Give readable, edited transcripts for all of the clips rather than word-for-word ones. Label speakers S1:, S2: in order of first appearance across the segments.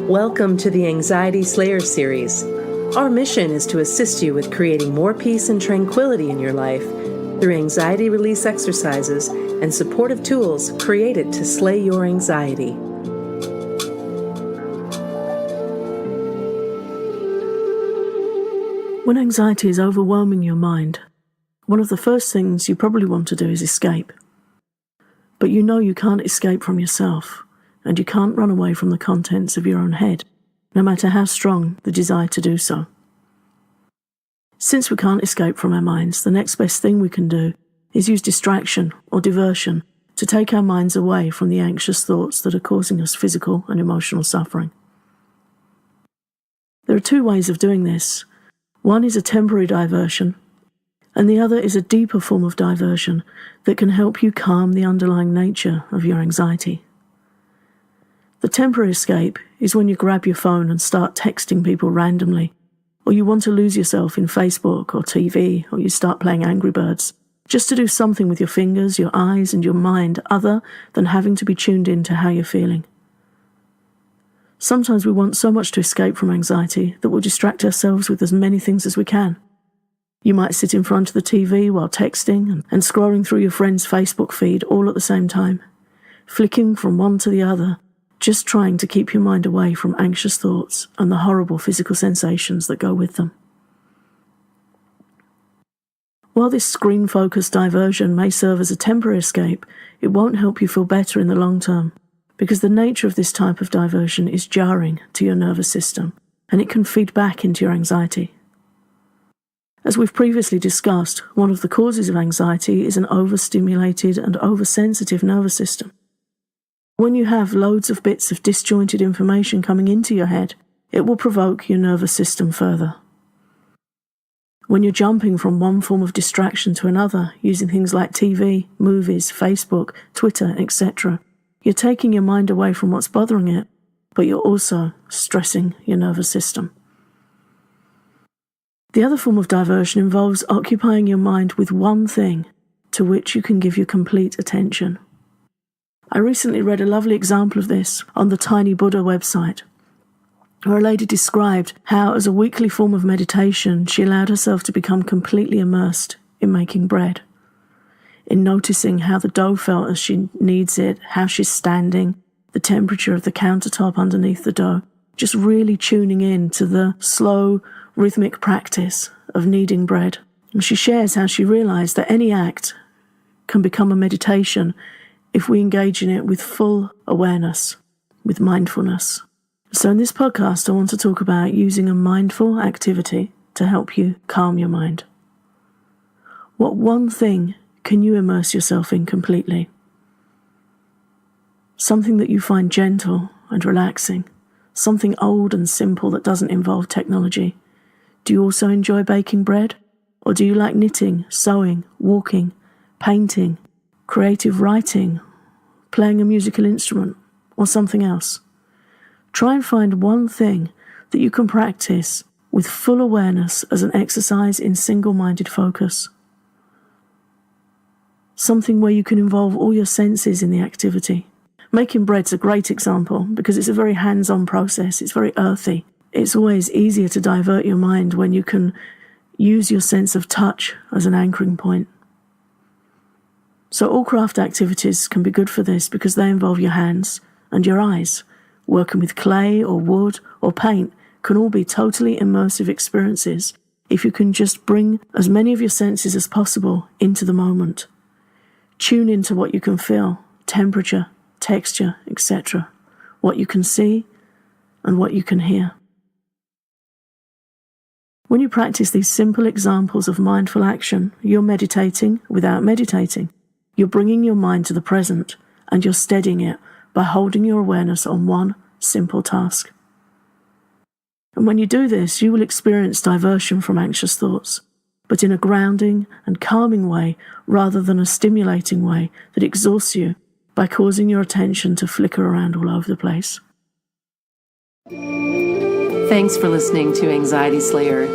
S1: Welcome to the Anxiety Slayer series. Our mission is to assist you with creating more peace and tranquility in your life through anxiety release exercises and supportive tools created to slay your anxiety.
S2: When anxiety is overwhelming your mind, one of the first things you probably want to do is escape. But you know you can't escape from yourself, and you can't run away from the contents of your own head, no matter how strong the desire to do so. Since we can't escape from our minds, the next best thing we can do is use distraction or diversion to take our minds away from the anxious thoughts that are causing us physical and emotional suffering. There are two ways of doing this. One is a temporary diversion, and the other is a deeper form of diversion that can help you calm the underlying nature of your anxiety. The temporary escape is when you grab your phone and start texting people randomly, or you want to lose yourself in Facebook or TV, or you start playing Angry Birds, just to do something with your fingers, your eyes, and your mind other than having to be tuned in to how you're feeling. Sometimes we want so much to escape from anxiety that we'll distract ourselves with as many things as we can. You might sit in front of the TV while texting and scrolling through your friend's Facebook feed all at the same time, flicking from one to the other, just trying to keep your mind away from anxious thoughts and the horrible physical sensations that go with them. While this screen-focused diversion may serve as a temporary escape, it won't help you feel better in the long term, because the nature of this type of diversion is jarring to your nervous system, and it can feed back into your anxiety. As we've previously discussed, one of the causes of anxiety is an overstimulated and oversensitive nervous system. When you have loads of bits of disjointed information coming into your head, it will provoke your nervous system further. When you're jumping from one form of distraction to another, using things like TV, movies, Facebook, Twitter, etc., you're taking your mind away from what's bothering it, but you're also stressing your nervous system. The other form of diversion involves occupying your mind with one thing to which you can give your complete attention. I recently read a lovely example of this on the Tiny Buddha website, where a lady described how, as a weekly form of meditation, she allowed herself to become completely immersed in making bread, in noticing how the dough felt as she kneads it, how she's standing, the temperature of the countertop underneath the dough, just really tuning in to the slow, rhythmic practice of kneading bread. And she shares how she realized that any act can become a meditation if we engage in it with full awareness, with mindfulness. So in this podcast, I want to talk about using a mindful activity to help you calm your mind. What one thing can you immerse yourself in completely? Something that you find gentle and relaxing, something old and simple that doesn't involve technology. Do you also enjoy baking bread? Or do you like knitting, sewing, walking, painting, creative writing, playing a musical instrument, or something else? Try and find one thing that you can practice with full awareness as an exercise in single-minded focus. Something where you can involve all your senses in the activity. Making bread's a great example because it's a very hands-on process. It's very earthy. It's always easier to divert your mind when you can use your sense of touch as an anchoring point. So all craft activities can be good for this because they involve your hands and your eyes. Working with clay or wood or paint can all be totally immersive experiences if you can just bring as many of your senses as possible into the moment. Tune into what you can feel, temperature, texture, etc., what you can see and what you can hear. When you practice these simple examples of mindful action, you're meditating without meditating. You're bringing your mind to the present, and you're steadying it by holding your awareness on one simple task. And when you do this, you will experience diversion from anxious thoughts, but in a grounding and calming way rather than a stimulating way that exhausts you by causing your attention to flicker around all over the place.
S1: Thanks for listening to Anxiety Slayer.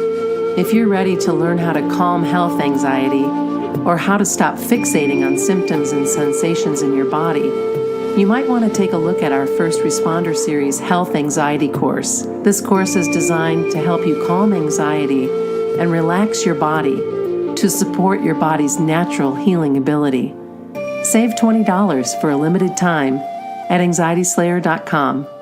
S1: If you're ready to learn how to calm health anxiety, or how to stop fixating on symptoms and sensations in your body, You might want to take a look at our First Responder Series Health Anxiety course. This course is designed to help you calm anxiety and relax your body to support your body's natural healing ability. Save $20 for a limited time at anxietyslayer.com.